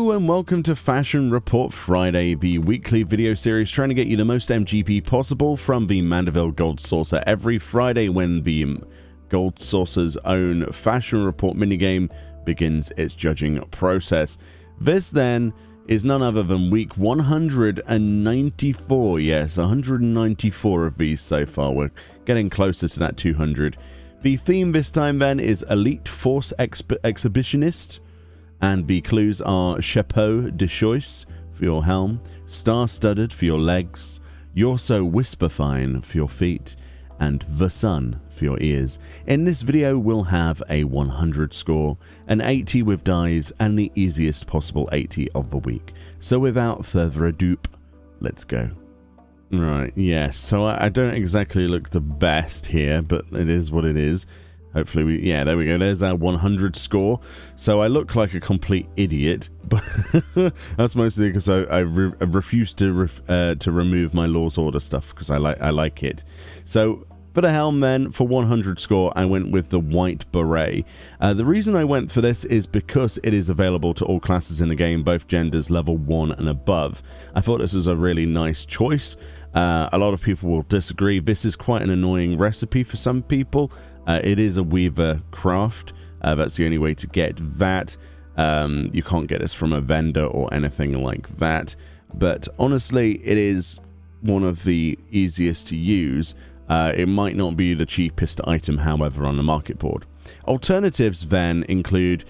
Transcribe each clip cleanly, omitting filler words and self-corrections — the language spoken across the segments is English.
Hello and welcome to Fashion Report Friday, the weekly video series trying to get you the most MGP possible from the Mandeville Gold Saucer every Friday when the Gold Saucer's own Fashion Report minigame begins its judging process. This then is none other than week 194. Yes, 194 of these so far. We're getting closer to that 200. The theme this time then is Elite Force Exhibitionist. And the clues are Chapeau de Choice for your helm, Star-Studded for your legs, You're So Whisper Fine for your feet, and The Sun for your ears. In this video, we'll have a 100 score, an 80 with dies, and the easiest possible 80 of the week. So without further ado, let's go. Right, yes, so I don't exactly look the best here, but it is what it is. Hopefully yeah, there we go. There's our 100 score. So I look like a complete idiot, but that's mostly because I refuse to remove my Law's Order stuff because I like it. So for the helm then, for 100 score, I went with the white beret. The reason I went for this is because it is available to all classes in the game, both genders level 1 and above. I thought this was a really nice choice. A lot of people will disagree. This is quite an annoying recipe for some people. It is a Weaver craft. That's the only way to get that. You can't get this from a vendor or anything like that. But honestly, it is one of the easiest to use. It might not be the cheapest item, however, on the market board. Alternatives then include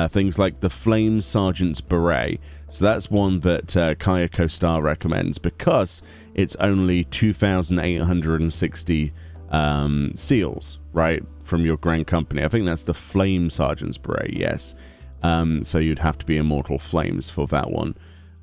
things like the Flame Sergeant's Beret. So that's one that Kaya Kostar recommends because it's only 2,860 seals, right, from your Grand Company. I think that's the Flame Sergeant's Beret, yes. So you'd have to be Immortal Flames for that one.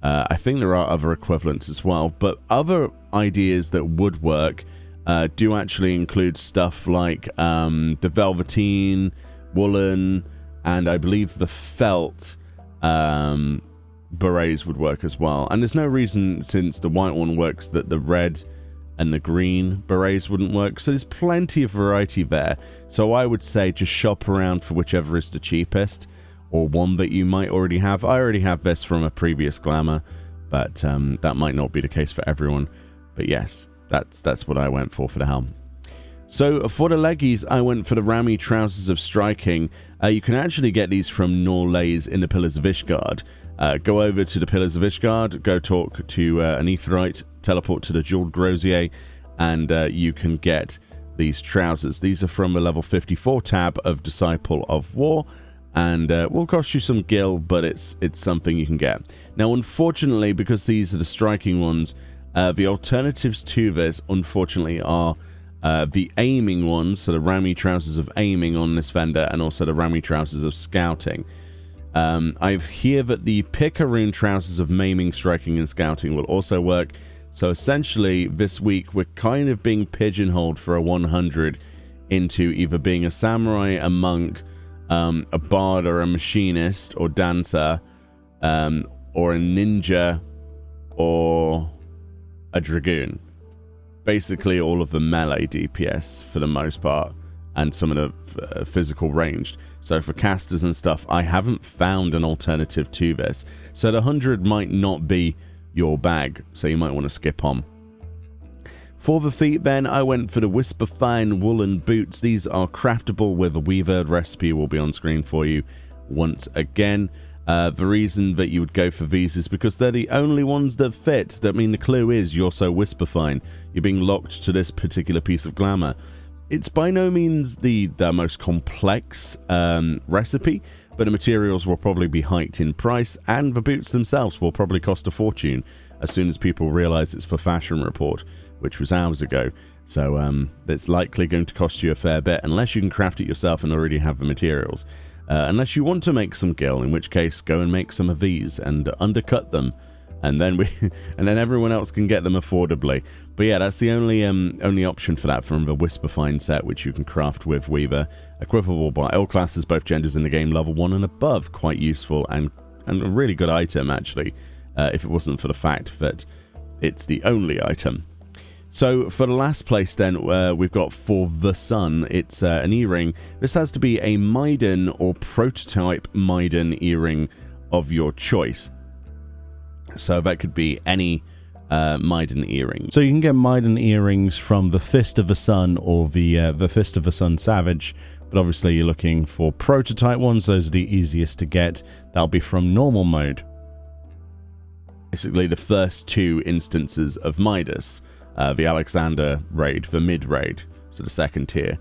I think there are other equivalents as well, but other ideas that would work do actually include stuff like the Velveteen, Woolen, and I believe the Felt berets would work as well. And there's no reason, since the white one works, that the red and the green berets wouldn't work. So there's plenty of variety there. So I would say just shop around for whichever is the cheapest or one that you might already have. I already have this from a previous Glamour, but that might not be the case for everyone. But yes, that's what I went for the helm. So for the leggies, I went for the Rami Trousers of Striking. You can actually get these from Norlays in the Pillars of Ishgard. Go over to the Pillars of Ishgard, go talk to an Aetheryte, teleport to the Jeweled Grosier, and you can get these trousers. These are from a level 54 tab of Disciple of War, and will cost you some gil, but it's something you can get. Now, unfortunately, because these are the striking ones, the alternatives to this, unfortunately, are the aiming ones, so the Rami Trousers of Aiming on this vendor, and also the Rami Trousers of Scouting. I hear that the Picaroon Trousers of Maiming, Striking, and Scouting will also work. So essentially, this week, we're kind of being pigeonholed for a 100 into either being a samurai, a monk, a bard, or a machinist, or dancer, or a ninja, or a dragoon. Basically all of the melee DPS for the most part, and some of the physical ranged. So for casters and stuff, I haven't found an alternative to this. So the 100 might not be your bag, so you might want to skip on. For the feet then, I went for the Whisper Fine woolen boots. These are craftable with a Weaver. The recipe will be on screen for you once again. The reason that you would go for these is because they're the only ones that fit. I mean, the clue is you're so whisper fine. You're being locked to this particular piece of glamour. It's by no means the most complex recipe, but the materials will probably be hiked in price, and the boots themselves will probably cost a fortune as soon as people realize it's for Fashion Report, which was hours ago. So it's likely going to cost you a fair bit, unless you can craft it yourself and already have the materials. Unless you want to make some gil, in which case go and make some of these and undercut them, and then everyone else can get them affordably. But yeah, that's the only option for that from the Whisper Fine set, which you can craft with Weaver, equipable by all classes, both genders in the game, level 1 and above. Quite useful and a really good item actually, if it wasn't for the fact that it's the only item. So for the last place then, we've got for the Sun. It's an earring. This has to be a Maiden or prototype Maiden earring of your choice. So that could be any Maiden earring. So you can get Maiden earrings from the Fist of the Sun or the Fist of the Sun Savage, but obviously you're looking for prototype ones. Those are the easiest to get. That'll be from normal mode. Basically the first two instances of Midas, the Alexander raid, the mid raid, so the second tier.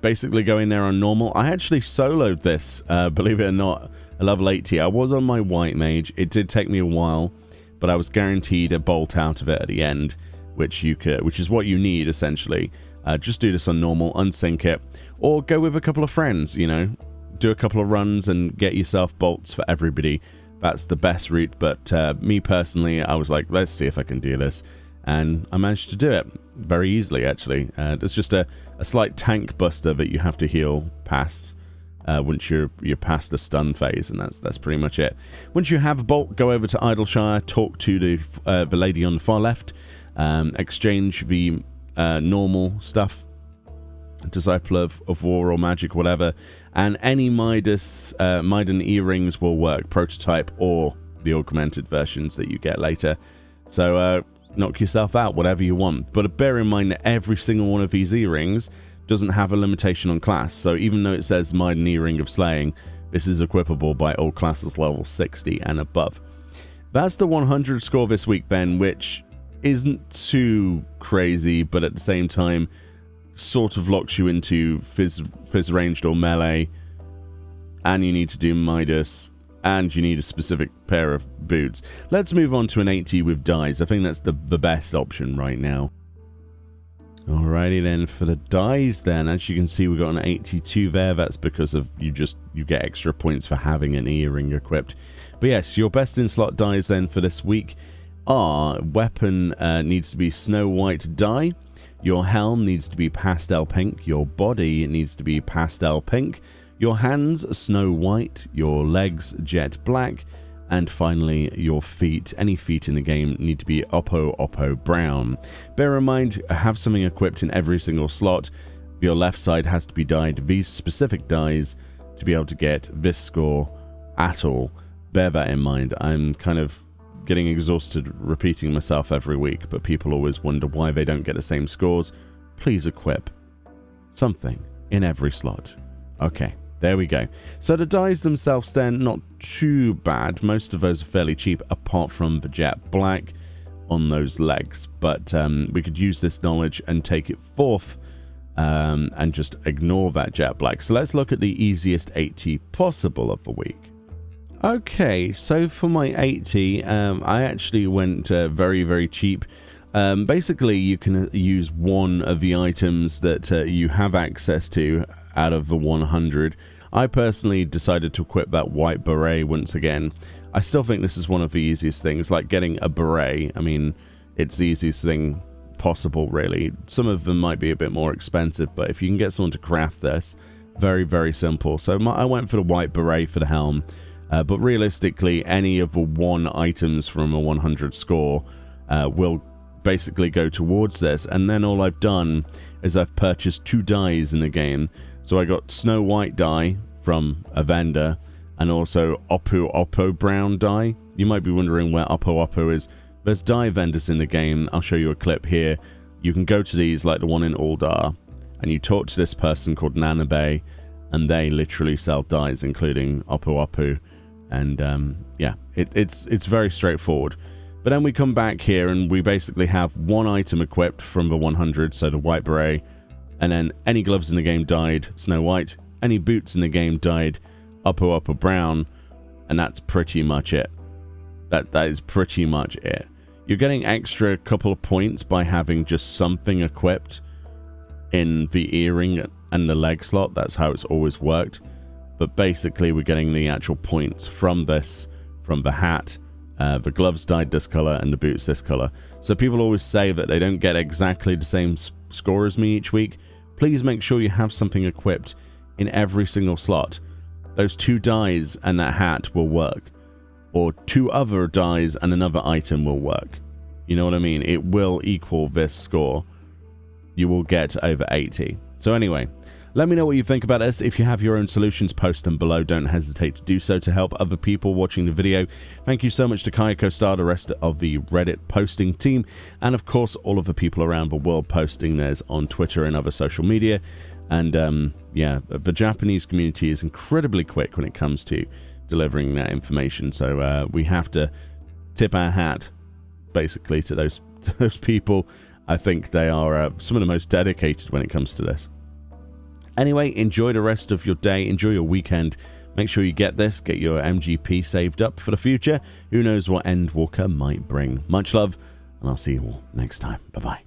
Basically go in there on normal. I actually soloed this, believe it or not, a level 80. I was on my white mage. It did take me a while, but I was guaranteed a bolt out of it at the end, which is what you need essentially. Just do this on normal, unsync it, or go with a couple of friends, you know, do a couple of runs and get yourself bolts for everybody. That's the best route, but me personally, I was like, let's see if I can do this, and I managed to do it very easily actually. There's just a slight tank buster that you have to heal past once you're past the stun phase, and that's pretty much it. Once you have a bolt, go over to Idleshire, talk to the lady on the far left, exchange the normal stuff, Disciple of War or Magic, whatever, and any Maiden earrings will work, prototype or the augmented versions that you get later. So knock yourself out, whatever you want. But bear in mind that every single one of these earrings doesn't have a limitation on class. So even though it says Maiden Earring of Slaying, this is equipable by all classes level 60 and above. That's the 100 score this week, Ben, which isn't too crazy, but at the same time sort of locks you into fizz ranged or melee, and you need to do Midas, and you need a specific pair of boots. Let's move on to an 80 with dies. I think that's the best option right now. Alrighty then, for the dies then, as you can see we've got an 82 there. That's because of you get extra points for having an earring equipped. But yes, your best in slot dies then for this week are weapon needs to be Snow White dye, your helm needs to be pastel pink, your body needs to be pastel pink, your hands Snow White, your legs jet black, and finally your feet, any feet in the game, need to be Oppo brown. Bear in mind, have something equipped in every single slot. Your left side has to be dyed these specific dyes to be able to get this score at all. Bear that in mind. I'm kind of getting exhausted repeating myself every week, but people always wonder why they don't get the same scores. Please equip something in every slot. Okay, there we go. So the dies themselves then, not too bad. Most of those are fairly cheap, apart from the jet black on those legs. But we could use this knowledge and take it forth and just ignore that jet black. So let's look at the easiest 80 possible of the week. Okay, so for my 80, I actually went very, very cheap. Basically, you can use one of the items that you have access to out of the 100. I personally decided to equip that white beret once again. I still think this is one of the easiest things, like getting a beret. I mean, it's the easiest thing possible, really. Some of them might be a bit more expensive, but if you can get someone to craft this, very, very simple. So I went for the white beret for the helm. But realistically, any of the 1 items from a 100 score will basically go towards this. And then all I've done is I've purchased 2 dyes in the game. So I got Snow White dye from a vendor, and also Oppo brown dye. You might be wondering where Oppo is. There's dye vendors in the game. I'll show you a clip here. You can go to these, like the one in Uldar, and you talk to this person called Nanabe, and they literally sell dyes, including Oppo. And yeah, it's very straightforward. But then we come back here and we basically have 1 item equipped from the 100, so the white beret, and then any gloves in the game dyed Snow White, any boots in the game dyed Oppo brown, and that's pretty much it. That is pretty much it. You're getting extra couple of points by having just something equipped in the earring and the leg slot. That's how it's always worked. But basically we're getting the actual points from this, from the hat, the gloves dyed this color, and the boots this color. So people always say that they don't get exactly the same score as me each week. Please make sure you have something equipped in every single slot. Those 2 dyes and that hat will work. Or 2 other dyes and another item will work. You know what I mean? It will equal this score. You will get over 80. So anyway, Let me know what you think about this. If you have your own solutions, post them below. Don't hesitate to do so to help other people watching the video. Thank you so much to Kayako Star, the rest of the Reddit posting team, and of course all of the people around the world posting theirs on Twitter and other social media. And yeah, the Japanese community is incredibly quick when it comes to delivering that information. So we have to tip our hat basically to those people. I think they are some of the most dedicated when it comes to this. Anyway, enjoy the rest of your day. Enjoy your weekend. Make sure you get your MGP saved up for the future. Who knows what Endwalker might bring. Much love, and I'll see you all next time. Bye-bye.